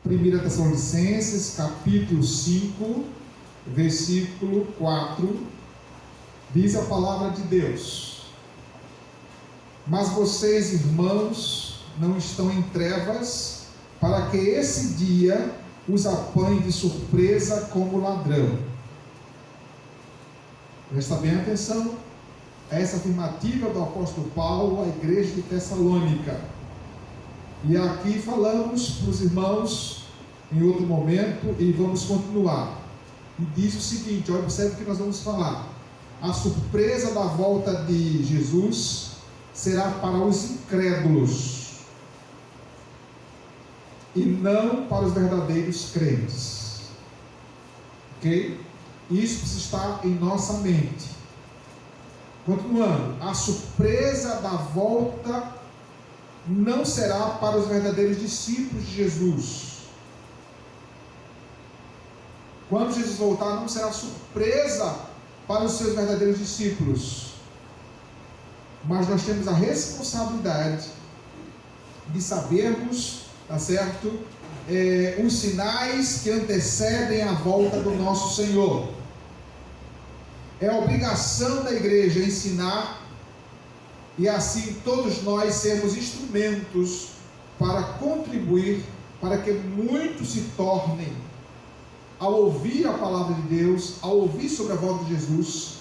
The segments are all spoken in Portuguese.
1 Tessalonicenses, capítulo 5, versículo 4, diz a palavra de Deus: mas vocês, irmãos, não estão em trevas, para que esse dia os apanhe de surpresa como ladrão. Presta bem atenção a essa afirmativa do apóstolo Paulo à igreja de Tessalônica. E aqui falamos para os irmãos em outro momento e vamos continuar. E diz o seguinte, observe o que nós vamos falar: a surpresa da volta de Jesus será para os incrédulos e não para os verdadeiros crentes. Ok? Isso precisa estar em nossa mente. Continuando, a surpresa da volta não será para os verdadeiros discípulos de Jesus. Quando Jesus voltar, não será surpresa para os seus verdadeiros discípulos. Mas nós temos a responsabilidade de sabermos, tá certo? Os sinais que antecedem a volta do nosso Senhor. É a obrigação da igreja ensinar, e assim todos nós sermos instrumentos para contribuir para que muitos se tornem, ao ouvir a palavra de Deus, ao ouvir sobre a volta de Jesus,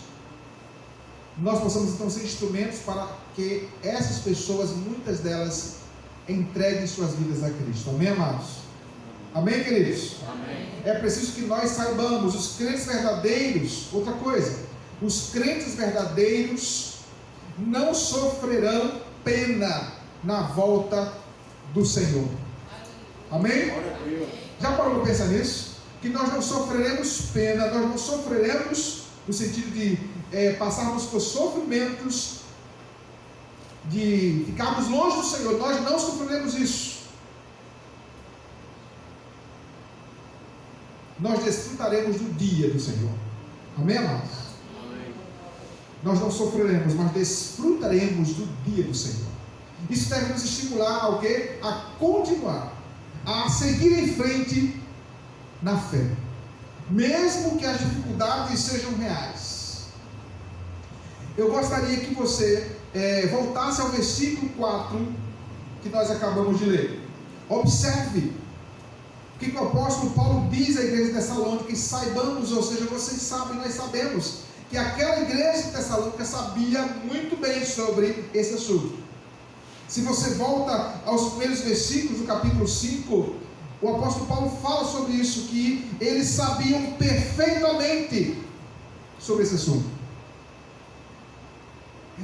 nós possamos então ser instrumentos para que essas pessoas, muitas delas, entreguem suas vidas a Cristo. Amém, amados? Amém, queridos? Amém. É preciso que nós saibamos, os crentes verdadeiros, outra coisa, os crentes verdadeiros não sofrerão pena na volta do Senhor. Amém? Já parou para pensar nisso? Que nós não sofreremos pena, nós não sofreremos no sentido de passarmos por sofrimentos, de ficarmos longe do Senhor, nós não sofreremos isso. Nós desfrutaremos do dia do Senhor. Amém, amados? Amém. Nós não sofreremos, mas desfrutaremos do dia do Senhor. Isso deve nos estimular ao quê? A continuar, a seguir em frente na fé, mesmo que as dificuldades sejam reais. Eu gostaria que você voltasse ao versículo 4 que nós acabamos de ler. Observe o que o apóstolo Paulo diz à igreja de Tessalônica, e saibamos, ou seja, vocês sabem, nós sabemos, que aquela igreja de Tessalônica sabia muito bem sobre esse assunto. Se você volta aos primeiros versículos do capítulo 5, o apóstolo Paulo fala sobre isso, que eles sabiam perfeitamente sobre esse assunto.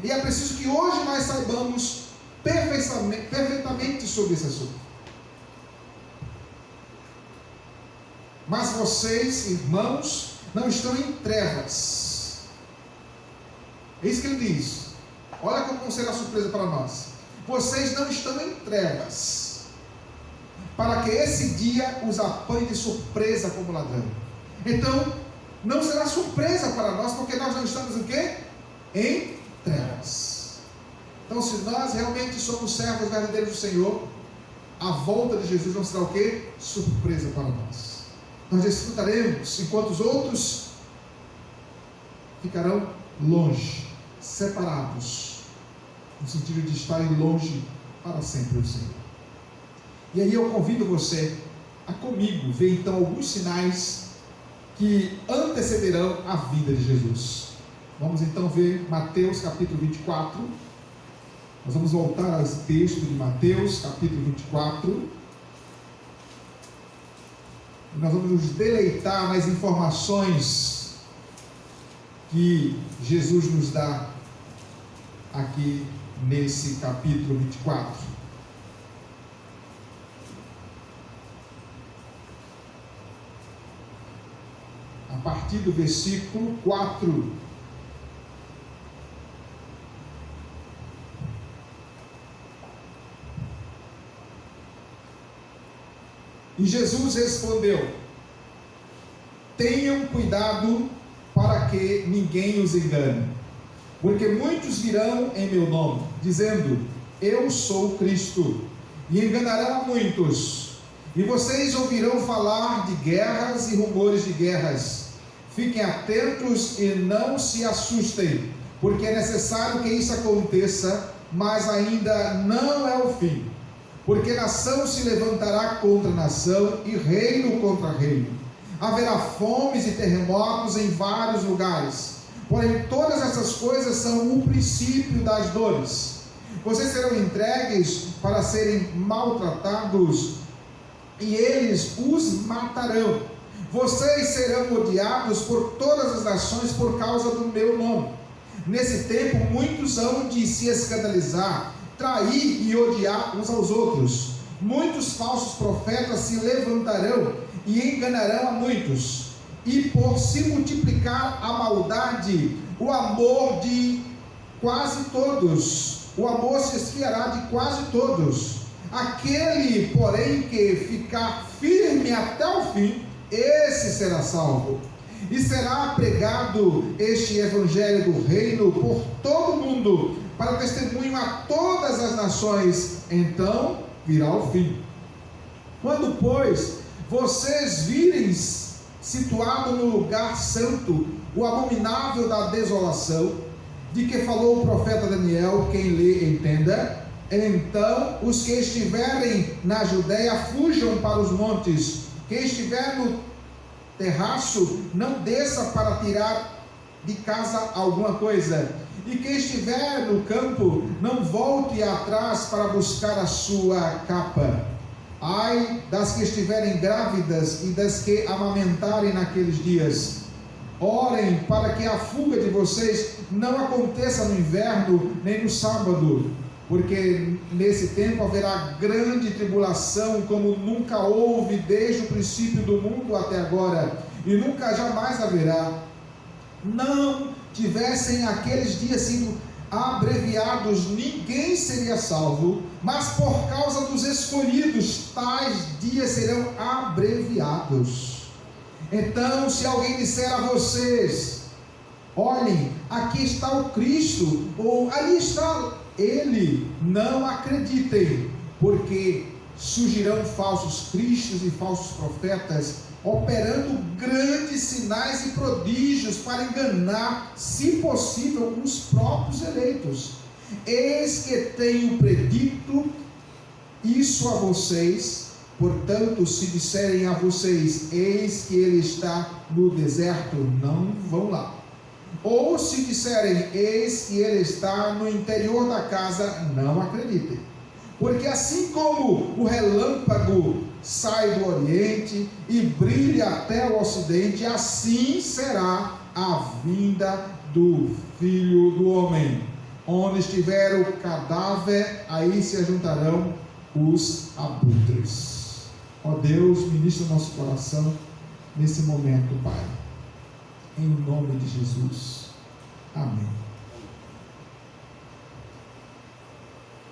E é preciso que hoje nós saibamos perfeitamente sobre esse assunto. Mas vocês, irmãos, não estão em trevas. É isso que ele diz. Olha como será surpresa para nós. Vocês não estão em trevas, para que esse dia os apanhe de surpresa como ladrão. Então, não será surpresa para nós, porque nós não estamos em quê? Em trevas. Então, se nós realmente somos servos verdadeiros do Senhor, a volta de Jesus não será o quê? Surpresa para nós. Nós desfrutaremos, enquanto os outros ficarão longe, separados, no sentido de estarem longe para sempre do Senhor. E aí eu convido você a comigo ver então alguns sinais que antecederão a vinda de Jesus. Vamos então ver Mateus capítulo 24. Nós vamos voltar a esse texto de Mateus capítulo 24. E nós vamos nos deleitar nas informações que Jesus nos dá aqui nesse capítulo 24. A partir do versículo 4. E Jesus respondeu: tenham cuidado para que ninguém os engane, porque muitos virão em meu nome, dizendo: eu sou Cristo, e enganarão a muitos. E vocês ouvirão falar de guerras e rumores de guerras. Fiquem atentos e não se assustem, porque é necessário que isso aconteça, mas ainda não é o fim. Porque nação se levantará contra nação e reino contra reino. Haverá fomes e terremotos em vários lugares. Porém, todas essas coisas são o princípio das dores. Vocês serão entregues para serem maltratados e eles os matarão. Vocês serão odiados por todas as nações por causa do meu nome. Nesse tempo, muitos hão de se escandalizar, trair e odiar uns aos outros. Muitos falsos profetas se levantarão e enganarão a muitos. E por se multiplicar a maldade, o amor de quase todos, o amor se esfriará de quase todos. Aquele, porém, que ficar firme até o fim, esse será salvo. E será pregado este evangelho do reino por todo o mundo, para testemunho a todas as nações. Então virá o fim. Quando, pois, vocês virem situado no lugar santo o abominável da desolação, de que falou o profeta Daniel, quem lê entenda, então os que estiverem na Judeia fujam para os montes. Quem estiver no terraço, não desça para tirar de casa alguma coisa. E quem estiver no campo, não volte atrás para buscar a sua capa. Ai das que estiverem grávidas e das que amamentarem naqueles dias. Orem para que a fuga de vocês não aconteça no inverno, nem no sábado, porque nesse tempo haverá grande tribulação, como nunca houve desde o princípio do mundo até agora, e nunca jamais haverá. Não tivessem aqueles dias sido abreviados, ninguém seria salvo, mas por causa dos escolhidos, tais dias serão abreviados. Então, se alguém disser a vocês: olhem, aqui está o Cristo, ou ali está ele, não acreditem, porque surgirão falsos cristos e falsos profetas, operando grandes sinais e prodígios para enganar, se possível, os próprios eleitos. Eis que tenho predito isso a vocês. Portanto, se disserem a vocês: eis que ele está no deserto, não vão lá. Ou se disserem: eis que ele está no interior da casa, não acreditem. Porque assim como o relâmpago sai do oriente e brilha até o ocidente, assim será a vinda do Filho do Homem. Onde estiver o cadáver, aí se ajuntarão os abutres. Ó Deus, ministra o nosso coração nesse momento, Pai. Em nome de Jesus. Amém.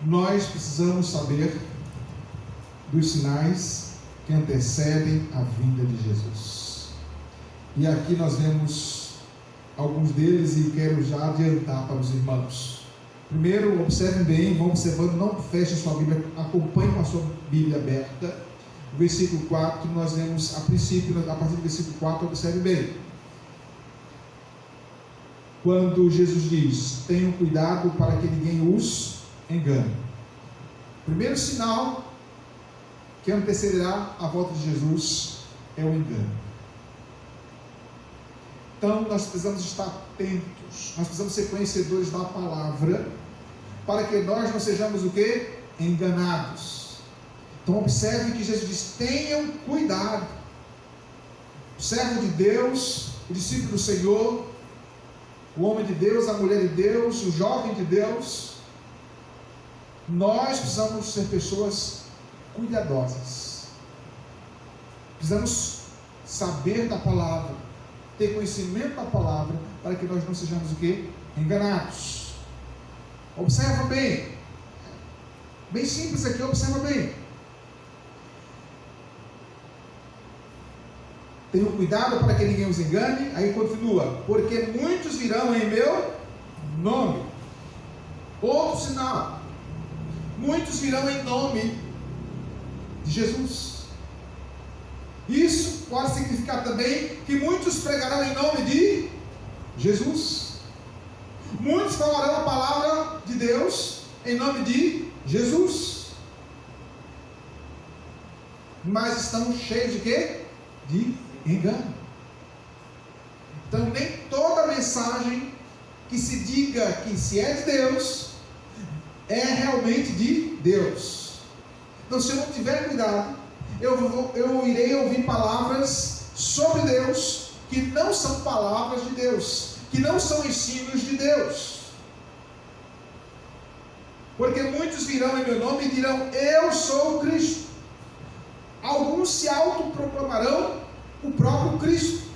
Nós precisamos saber dos sinais que antecedem a vinda de Jesus. E aqui nós vemos alguns deles e quero já adiantar para os irmãos. Primeiro, observem bem, vão observando, não feche sua Bíblia, acompanhe com a sua Bíblia aberta. O versículo 4, nós vemos a princípio, a partir do versículo 4, observe bem. Quando Jesus diz: tenham cuidado para que ninguém os engane. O primeiro sinal que antecederá a volta de Jesus é o engano. Então nós precisamos estar atentos, nós precisamos ser conhecedores da palavra, para que nós não sejamos o quê? Enganados. Então observe que Jesus diz: tenham cuidado. O servo de Deus, o discípulo do Senhor, o homem de Deus, a mulher de Deus, o jovem de Deus, nós precisamos ser pessoas cuidadosas. Precisamos saber da palavra, ter conhecimento da palavra, para que nós não sejamos o quê? Enganados. Observa bem, bem simples aqui, observa bem. Tenham cuidado para que ninguém os engane. Aí continua: porque muitos virão em meu nome. Outro sinal: muitos virão em nome de Jesus. Isso pode significar também que muitos pregarão em nome de Jesus. Muitos falarão a palavra de Deus em nome de Jesus. Mas estão cheios de quê? De engano. Então nem toda mensagem que se diga que se é de Deus é realmente de Deus. Então, se eu não tiver cuidado, eu irei ouvir palavras sobre Deus que não são palavras de Deus, que não são ensinos de Deus. Porque muitos virão em meu nome e dirão: eu sou o Cristo. Alguns se autoproclamarão o próprio Cristo.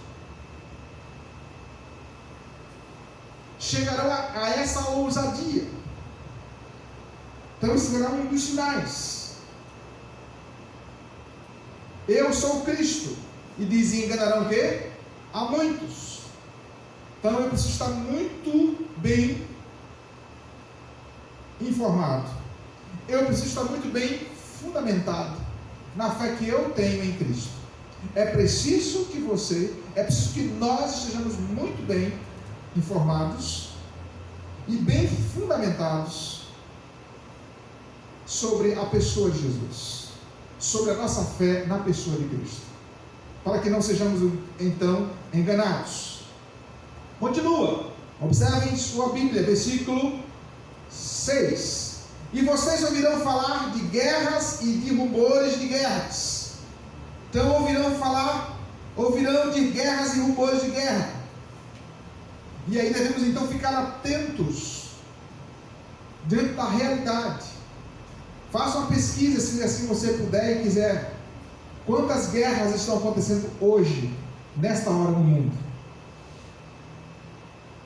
Chegarão a essa ousadia. Então, esse será um dos sinais. Eu sou o Cristo. E dizem: enganarão o quê? A muitos. Então, eu preciso estar muito bem informado. Eu preciso estar muito bem fundamentado na fé que eu tenho em Cristo. É preciso que nós estejamos muito bem informados e bem fundamentados sobre a pessoa de Jesus, sobre a nossa fé na pessoa de Cristo, para que não sejamos então enganados. Continua, observem sua Bíblia, versículo 6. E vocês ouvirão falar de guerras e de rumores de guerras. Então ouvirão de guerras e rumores de guerra. E aí devemos então ficar atentos dentro da realidade. Faça uma pesquisa, se assim você puder e quiser. Quantas guerras estão acontecendo hoje, nesta hora no mundo?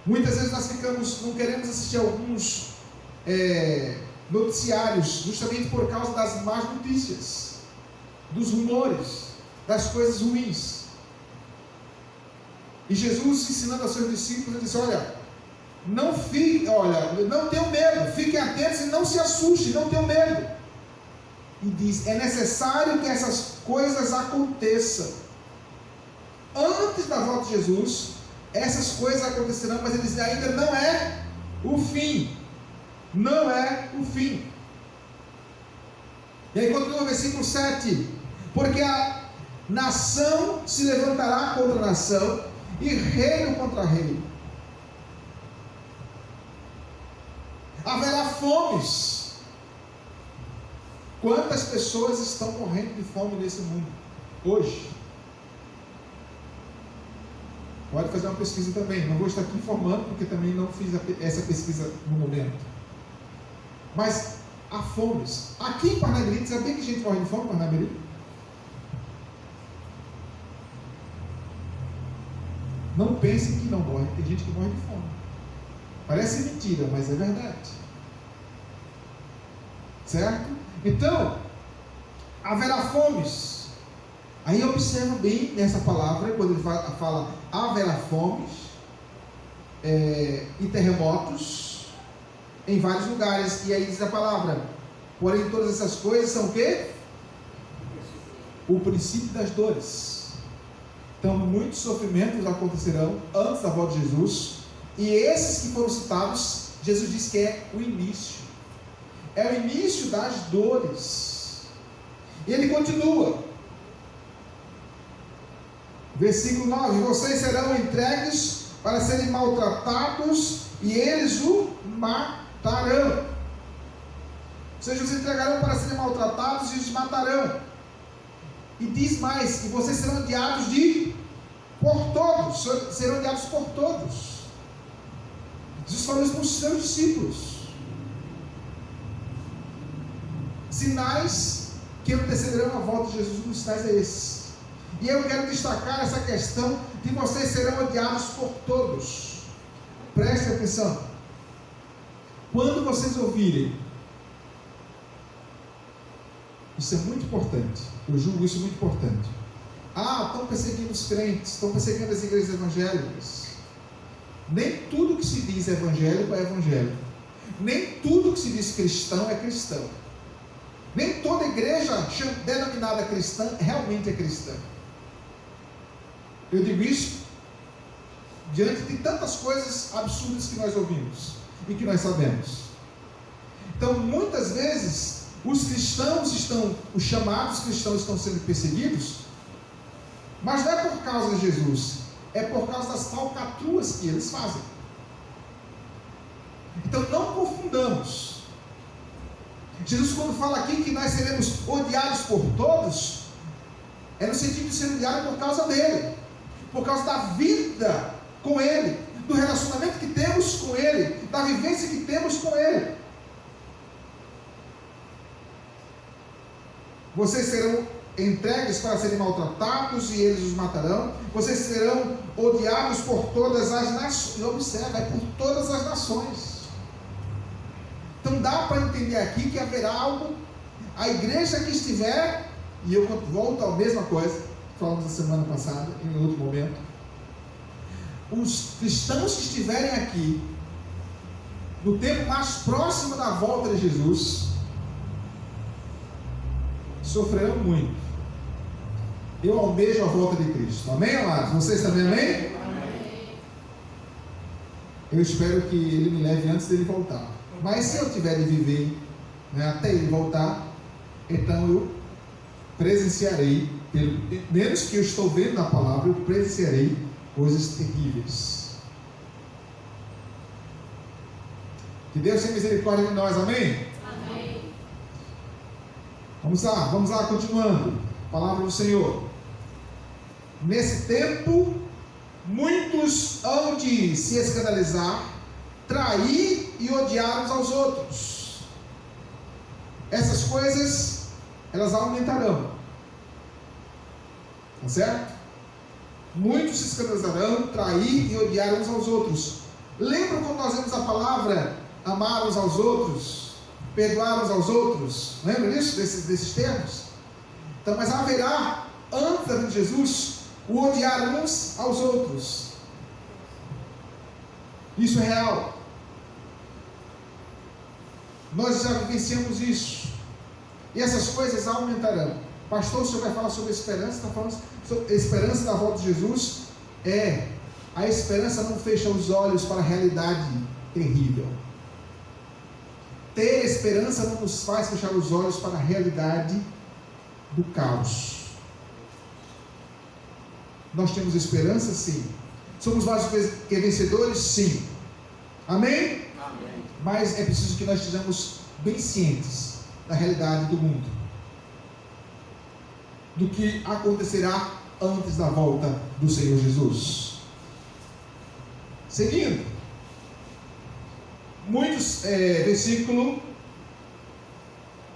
Muitas vezes nós não queremos assistir alguns noticiários, justamente por causa das más notícias, dos rumores, das coisas ruins. E Jesus, ensinando aos seus discípulos, ele disse: não tenham medo, fiquem atentos e não se assustem, não tenham medo. E diz: é necessário que essas coisas aconteçam. Antes da volta de Jesus, essas coisas acontecerão, mas ele diz: ainda não é o fim. Não é o fim. E aí continua o versículo 7. Porque a nação se levantará contra nação e reino contra reino. Haverá fomes. Quantas pessoas estão morrendo de fome nesse mundo hoje? Pode fazer uma pesquisa também. Não vou estar aqui informando, porque também não fiz essa pesquisa no momento. Mas há fomes. Aqui em Parnamirim, sabia que a gente morre de fome em Parnamirim? Não pensem que não morre, tem gente que morre de fome. Parece mentira, mas é verdade. Certo? Então, haverá fomes. Aí observa bem nessa palavra, quando ele fala haverá fomes e terremotos em vários lugares. E aí diz a palavra: porém todas essas coisas são o quê? O princípio das dores. Então muitos sofrimentos acontecerão antes da volta de Jesus. E esses que foram citados, Jesus diz que é o início. É o início das dores. E ele continua. Versículo 9: vocês serão entregues para serem maltratados e eles o matarão. Ou seja, os entregarão para serem maltratados e os matarão. E diz mais: e vocês serão odiados por todos. Serão odiados por todos. Jesus falou isso para os seus discípulos. Sinais que antecederão a volta de Jesus, os sinais é esses. E eu quero destacar essa questão de vocês serão odiados por todos. Preste atenção. Quando vocês ouvirem, isso é muito importante, eu julgo isso muito importante. Estão perseguindo os crentes, estão perseguindo as igrejas evangélicas. Nem tudo que se diz evangélico é evangélico. Nem tudo que se diz cristão é cristão. Nem toda igreja denominada cristã realmente é cristã. Eu digo isso diante de tantas coisas absurdas que nós ouvimos e que nós sabemos. Então, muitas vezes, os chamados cristãos estão sendo perseguidos, mas não é por causa de Jesus, é por causa das falcatruas que eles fazem. Então, não confundamos. Jesus, quando fala aqui que nós seremos odiados por todos, é no sentido de ser odiado por causa dele, por causa da vida com ele, do relacionamento que temos com ele, da vivência que temos com ele. Vocês serão entregues para serem maltratados e eles os matarão. Vocês serão odiados por todas as nações. E observa, é por todas as nações. Então dá para entender aqui que haverá algo. A igreja que estiver, e eu volto à mesma coisa, falamos na semana passada, em outro momento. Os cristãos que estiverem aqui, no tempo mais próximo da volta de Jesus, sofrerão muito. Eu almejo a volta de Cristo. Amém, amados? Vocês também, amém? Amém. Eu espero que Ele me leve antes dele voltar. Mas se eu tiver de viver, né, até Ele voltar, então eu presenciarei, pelo menos que eu estou vendo na palavra, eu presenciarei coisas terríveis. Que Deus tenha misericórdia de nós, amém? Amém. Vamos lá, continuando. Palavra do Senhor. Nesse tempo, muitos hão de se escandalizar, trair e odiar uns aos outros. Essas coisas, elas aumentarão. Tá certo? Muitos se escandalizarão, trair e odiar uns aos outros. Lembra quando nós vemos a palavra amar uns aos outros, perdoar uns aos outros? Lembra disso, desses termos? Então, mas haverá, antes da vinda de Jesus, o odiar uns aos outros. Isso é real. Nós já vivenciamos isso. E essas coisas aumentarão. Pastor, o senhor vai falar sobre a esperança? Está falando sobre a esperança da volta de Jesus? A esperança não fecha os olhos para a realidade terrível. Ter esperança não nos faz fechar os olhos para a realidade do caos. Nós temos esperança, sim. Somos mais que vencedores, sim. Amém? Amém. Mas é preciso que nós estejamos bem cientes da realidade do mundo, do que acontecerá antes da volta do Senhor Jesus. Seguindo, versículo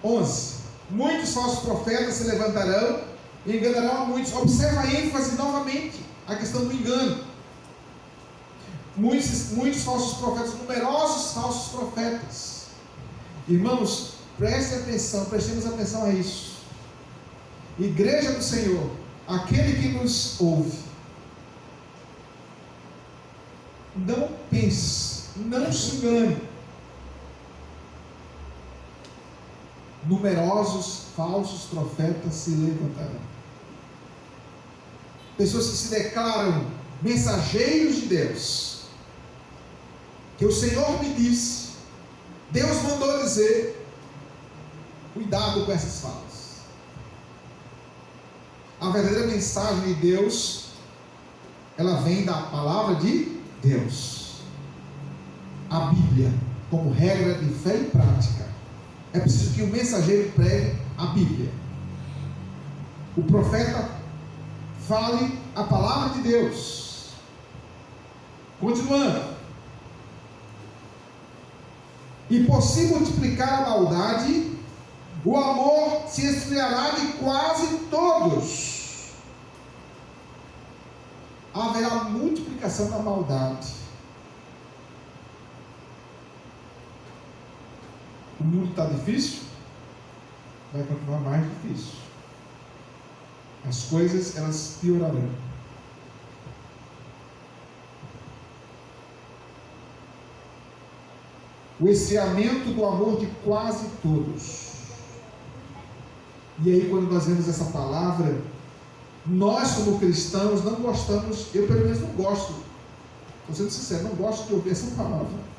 11: muitos falsos profetas se levantarão e enganarão a muitos. Observa a ênfase novamente, a questão do engano. Muitos falsos profetas, numerosos falsos profetas. Irmãos, prestemos atenção a isso. Igreja do Senhor, aquele que nos ouve, não pense, não se engane. Numerosos falsos profetas se levantarão. Pessoas que se declaram mensageiros de Deus, que o Senhor me disse, Deus mandou dizer. Cuidado com essas falas. A verdadeira mensagem de Deus, ela vem da palavra de Deus. A Bíblia, como regra de fé e prática. É preciso que o mensageiro pregue a Bíblia. O profeta fale a palavra de Deus. Continuando. E por se multiplicar a maldade, o amor se esfriará de quase todos. Haverá multiplicação da maldade. O mundo está difícil? Vai continuar mais difícil. As coisas, elas piorarão. O esfriamento do amor de quase todos. E aí, quando nós vemos essa palavra, Nós, como cristãos, não gostamos, eu pelo menos não gosto, estou sendo sincero, não gosto de ouvir essa palavra.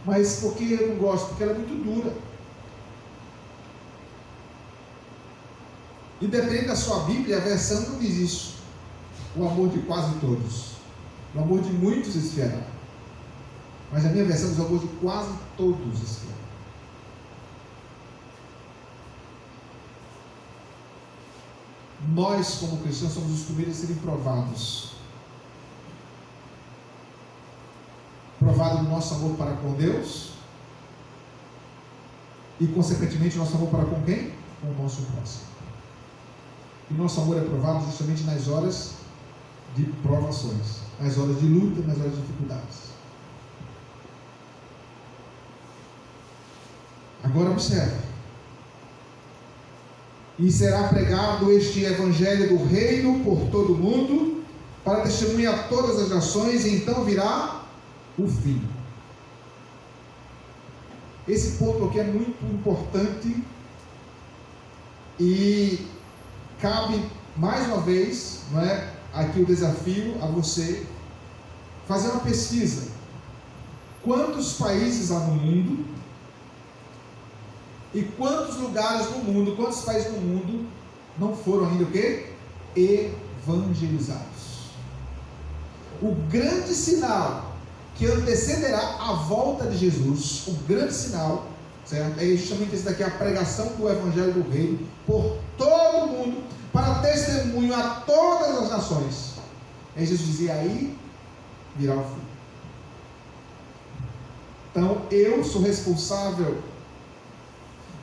Mas por que eu não gosto? Porque ela é muito dura. E depende da sua Bíblia, a versão não diz isso. O amor de quase todos. O amor de muitos esfriará. Mas a minha versão diz o amor de quase todos esfriará. Nós, como cristãos, somos os primeiros a serem provados. Provado no nosso amor para com Deus e, consequentemente, nosso amor para com quem? Com o nosso próximo. E nosso amor é provado justamente nas horas de provações, nas horas de luta, nas horas de dificuldades. Agora observe. E será pregado este evangelho do reino por todo o mundo, para testemunhar a todas as nações, e então virá o fim. Esse ponto aqui é muito importante e cabe mais uma vez, não é, aqui o desafio a você fazer uma pesquisa. Quantos países há no mundo? E quantos lugares no mundo, quantos países no mundo não foram ainda o quê? Evangelizados. O grande sinal que antecederá a volta de Jesus, o grande sinal, certo? É justamente esse daqui, a pregação do Evangelho do Reino por todo o mundo, para testemunho a todas as nações. Aí Jesus dizia, aí virá o fim. Então, eu sou responsável,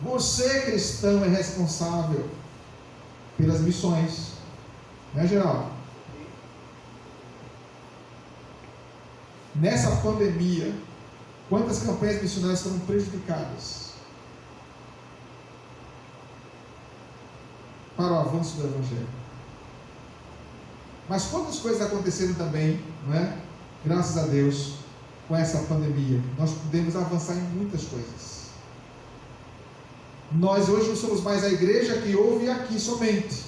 você cristão é responsável pelas missões, né, Geraldo? Nessa pandemia, quantas campanhas missionárias foram prejudicadas para o avanço do Evangelho? Mas quantas coisas aconteceram também, não é? Graças a Deus, com essa pandemia, nós podemos avançar em muitas coisas. Nós hoje não somos mais a igreja que ouve aqui somente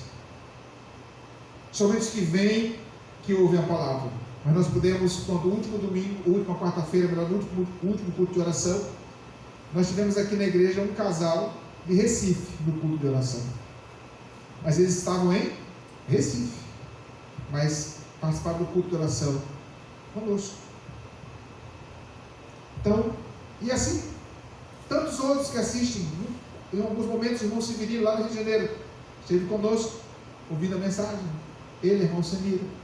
os que vêm, que ouvem a palavra. Mas nós podemos, quando o último domingo, última quarta-feira, melhor, no último culto de oração, nós tivemos aqui na igreja um casal de Recife no culto de oração. Mas eles estavam em Recife, mas participaram do culto de oração conosco. Então, e assim, tantos outros que assistem, em alguns momentos o irmão Severino lá no Rio de Janeiro esteve conosco, ouvindo a mensagem, ele, irmão Semiro.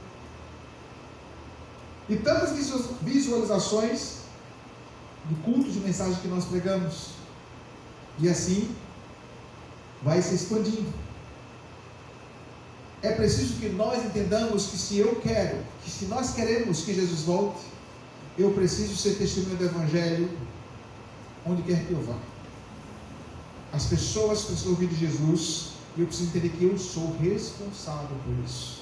E tantas visualizações do culto de mensagem que nós pregamos. E assim vai se expandindo. É preciso que nós entendamos que se nós queremos que Jesus volte, eu preciso ser testemunha do Evangelho onde quer que eu vá. As pessoas precisam ouvir de Jesus, e eu preciso entender que eu sou responsável por isso.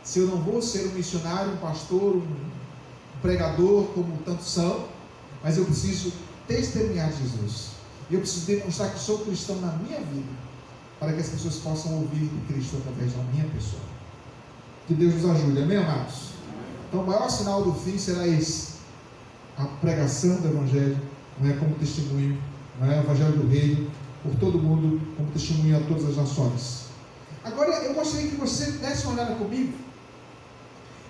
Se eu não vou ser um missionário, um pastor, um pregador, como tantos são, mas eu preciso testemunhar de Jesus. E eu preciso demonstrar que sou cristão na minha vida, para que as pessoas possam ouvir de Cristo através da minha pessoa. Que Deus nos ajude, amém, amados? Então o maior sinal do fim será esse: a pregação do Evangelho, não é, como testemunho, não é, o Evangelho do Reino, por todo mundo, como testemunho a todas as nações. Agora eu gostaria que você desse uma olhada comigo,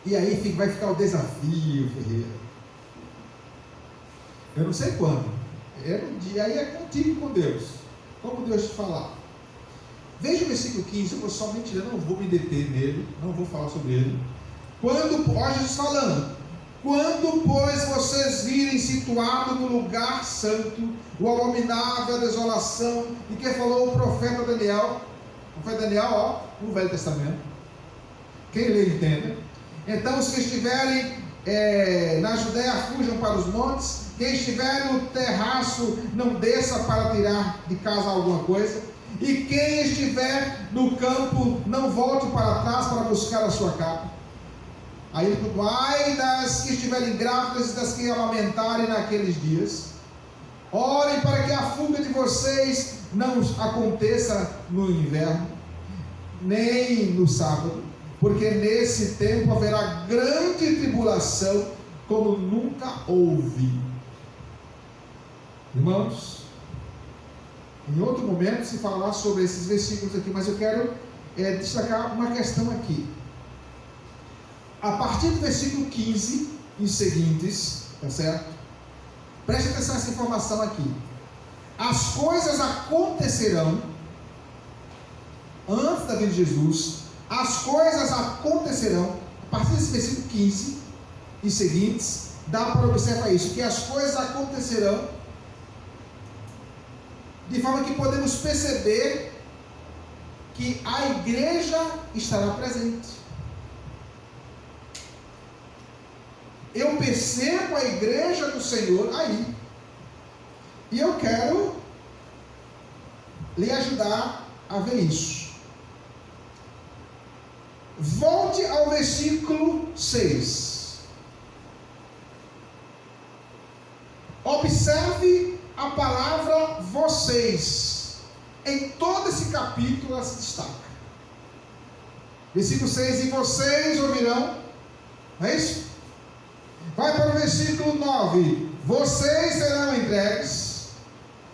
e aí vai ficar o desafio, Ferreira. Eu não sei quando, aí é contigo com Deus, como Deus te falar. Veja o versículo 15, eu vou somente ler, não vou me deter nele, não vou falar sobre ele. Olha Jesus falando: quando, pois, vocês virem situado no lugar santo o abominável, a desolação, de que falou o profeta Daniel, no Velho Testamento, quem lê entenda. Então os que estiverem na Judéia fujam para os montes, quem estiver no terraço não desça para tirar de casa alguma coisa, e quem estiver no campo não volte para trás para buscar a sua capa. Aí ele falou: ai das que estiverem grávidas e das que amamentarem naqueles dias. Orem para que a fuga de vocês não aconteça no inverno, nem no sábado, porque nesse tempo haverá grande tribulação, como nunca houve. Irmãos, em outro momento se falar sobre esses versículos aqui, mas eu quero destacar uma questão aqui. A partir do versículo 15 e seguintes, tá certo? Preste atenção nessa informação aqui. As coisas acontecerão antes da vinda de Jesus. As coisas acontecerão, a partir desse versículo 15 e seguintes, dá para observar isso, que as coisas acontecerão de forma que podemos perceber que a igreja estará presente. Eu percebo a igreja do Senhor aí, e eu quero lhe ajudar a ver isso. Volte ao versículo 6. Observe a palavra vocês. Em todo esse capítulo ela se destaca. Versículo 6, e vocês ouvirão. Não é isso? Vai para o versículo 9. Vocês serão entregues.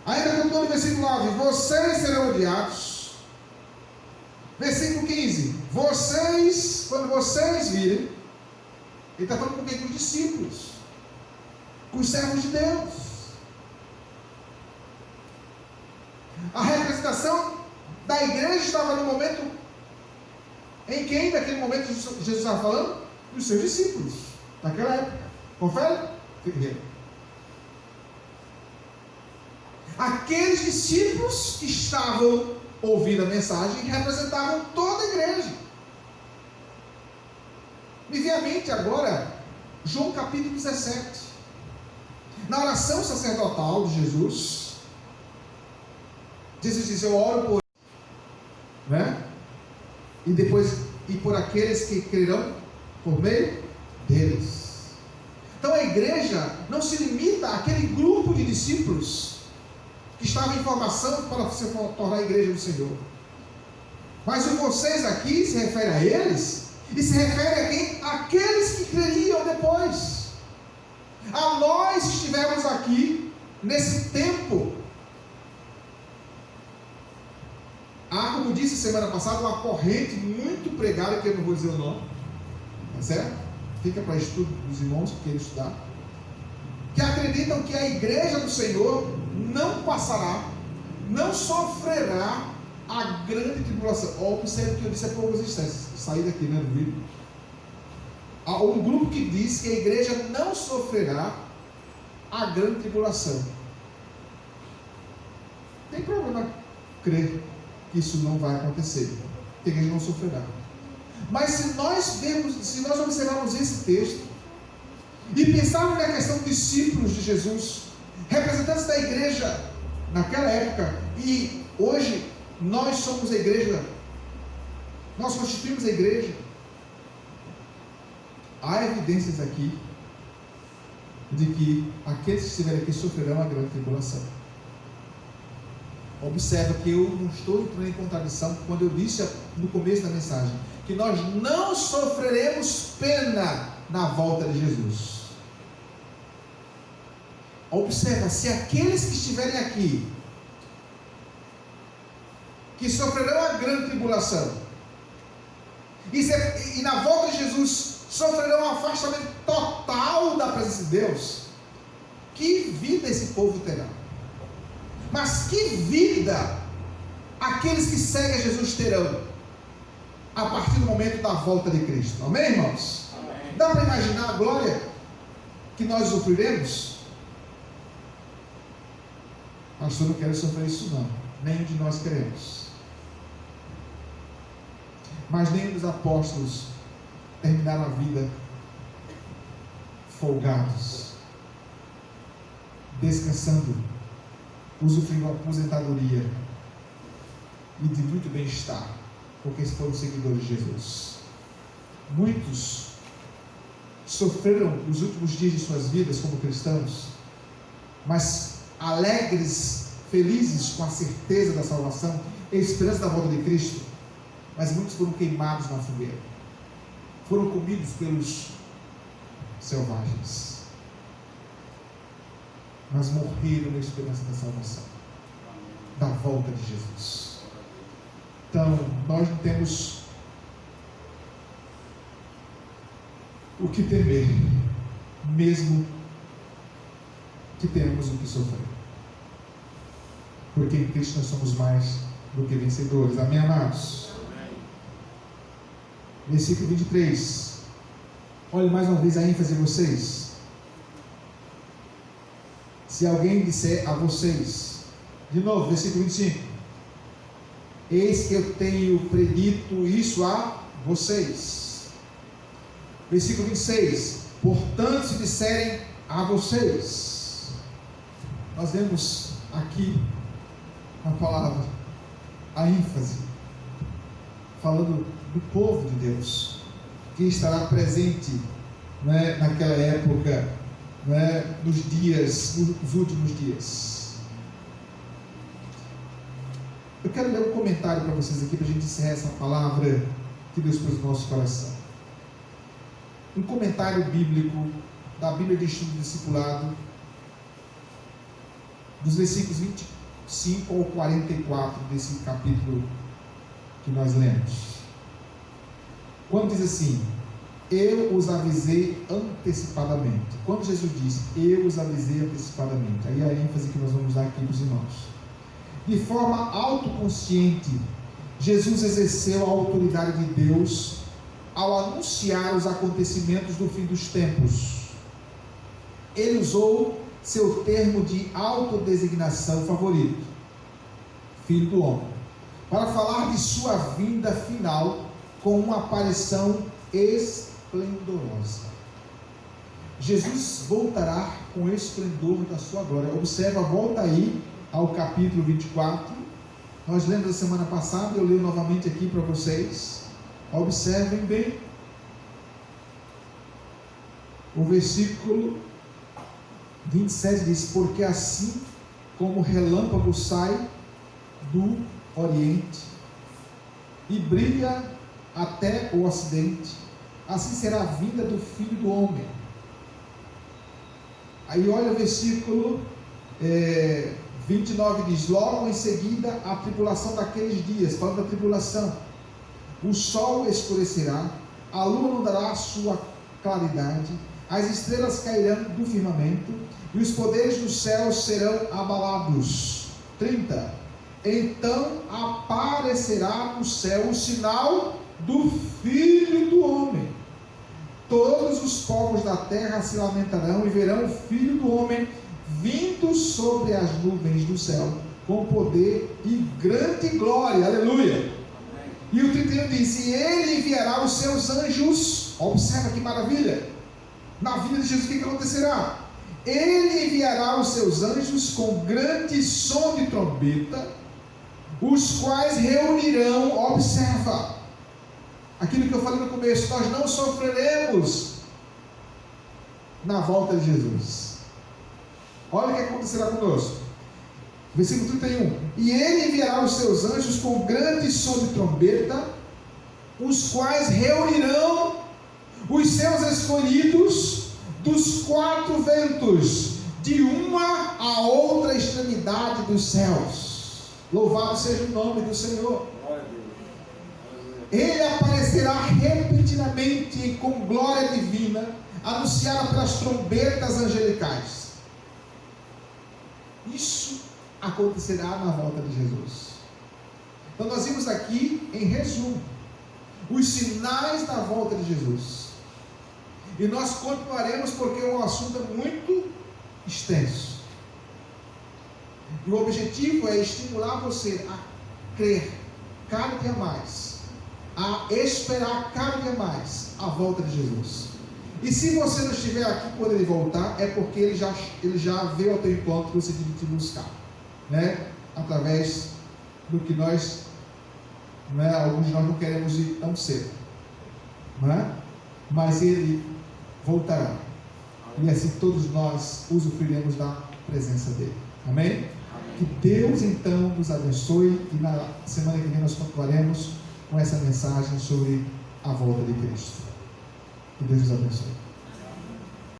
Ainda continuando no versículo 9. Vocês serão odiados. Versículo 15. Vocês, quando vocês virem, ele está falando com quem? Com os discípulos, com os servos de Deus. A representação da igreja estava no momento em quem, naquele momento, Jesus estava falando? Dos seus discípulos, naquela época. Confere? Aqueles discípulos que estavam ouvindo a mensagem representavam toda a igreja. Me vem à mente agora João capítulo 17. Na oração sacerdotal de Jesus, Jesus diz: eu oro por, né? E depois, e por aqueles que crerão por meio deles. Então a igreja não se limita àquele grupo de discípulos que estavam em formação para se tornar a igreja do Senhor. Mas o vocês aqui se refere a eles, e se refere a quem? Aqueles que creriam depois. A nós que estivemos aqui nesse tempo. Há, como disse semana passada, uma corrente muito pregada, que eu não vou dizer o nome, tá certo? Fica para estudo dos irmãos que querem estudar, que acreditam que a igreja do Senhor não passará, não sofrerá a grande tribulação. Observe o que eu disse há poucos instantes, saí daqui, né, do vídeo. Há um grupo que diz que a igreja não sofrerá a grande tribulação. Tem problema crer que isso não vai acontecer, que a igreja não sofrerá. Mas se nós observarmos esse texto e pensarmos na questão dos discípulos de Jesus, representantes da igreja naquela época, e hoje nós somos a igreja, nós constituímos a igreja, há evidências aqui de que aqueles que estiverem aqui sofrerão a grande tribulação. Observa que eu não estou entrando em contradição quando eu disse no começo da mensagem que nós não sofreremos pena na volta de Jesus. Observa, se aqueles que estiverem aqui, que sofrerão a grande tribulação, e na volta de Jesus sofrerão um afastamento total da presença de Deus, que vida esse povo terá? Mas que vida aqueles que seguem a Jesus terão a partir do momento da volta de Cristo? Amém, irmãos? Amém. Dá para imaginar a glória que nós sofreremos? Pastor, não quero sofrer isso não. Nenhum de nós queremos. Mas nenhum dos apóstolos terminaram a vida folgados, descansando, usufruindo a aposentadoria e de muito bem-estar, porque foram seguidores de Jesus. Muitos sofreram os últimos dias de suas vidas como cristãos, mas alegres, felizes com a certeza da salvação e a esperança da volta de Cristo, mas muitos foram queimados na fogueira, foram comidos pelos selvagens, mas morreram na esperança da salvação, da volta de Jesus. Então, nós não temos o que temer, mesmo que tenhamos o que sofrer, porque em Cristo nós somos mais do que vencedores. Amém, amados? Amém. Versículo 23. Olhe mais uma vez a ênfase de vocês. Se alguém disser a vocês, de novo, versículo 25: eis que eu tenho predito isso a vocês. Versículo 26: portanto, se disserem a vocês. Nós vemos aqui a palavra, a ênfase, falando do povo de Deus, que estará presente, naquela época, nos últimos dias. Eu quero ler um comentário para vocês aqui, para a gente encerrar essa palavra que Deus pôs no nosso coração. Um comentário bíblico da Bíblia de Estudo e Discipulado, dos versículos 25 ao 44 desse capítulo que nós lemos. Quando diz assim: eu os avisei antecipadamente. Quando Jesus disse eu os avisei antecipadamente, aí a ênfase que nós vamos dar aqui para os irmãos. De forma autoconsciente, Jesus exerceu a autoridade de Deus ao anunciar os acontecimentos do fim dos tempos. Ele usou seu termo de autodesignação favorito, Filho do Homem, para falar de sua vinda final com uma aparição esplendorosa. Jesus voltará com esplendor da sua glória. Observa, volta aí ao capítulo 24. Nós lemos a semana passada, eu leio novamente aqui para vocês. Observem bem o versículo 27 diz: porque assim como o relâmpago sai do oriente e brilha até o ocidente, assim será a vinda do Filho do Homem. Aí olha o versículo 29 diz: logo em seguida a tribulação daqueles dias, falando da tribulação, o sol escurecerá, a lua não dará a sua claridade, as estrelas cairão do firmamento e os poderes dos céus serão abalados. 30. Então aparecerá no céu o sinal do Filho do Homem. Todos os povos da terra se lamentarão e verão o Filho do Homem vindo sobre as nuvens do céu com poder e grande glória. Aleluia. Amém. E o 31 diz: e ele enviará os seus anjos. Observa que maravilha. Na vida de Jesus, o que acontecerá? Ele enviará os seus anjos com grande som de trombeta, os quais reunirão. Observa aquilo que eu falei no começo: nós não sofreremos na volta de Jesus. Olha o que acontecerá conosco. Versículo 31. E ele enviará os seus anjos com grande som de trombeta, os quais reunirão os seus escolhidos dos quatro ventos, de uma a outra extremidade dos céus. Louvado seja o nome do Senhor. Ele aparecerá repentinamente e com glória divina, anunciada pelas trombetas angelicais. Isso acontecerá na volta de Jesus. Então nós vimos aqui, em resumo, os sinais da volta de Jesus. E nós continuaremos, porque o assunto é muito extenso. E o objetivo é estimular você a crer cada dia mais, a esperar cada dia mais a volta de Jesus. E se você não estiver aqui quando ele voltar, é porque ele já veio ao teu encontro, você tem que te buscar, através do que nós, alguns de nós não queremos ir tão cedo, mas ele voltará, e assim todos nós usufruiremos da presença dele. Amém? Amém. Que Deus então nos abençoe, e na semana que vem nós continuaremos com essa mensagem sobre a volta de Cristo. Que Deus nos abençoe.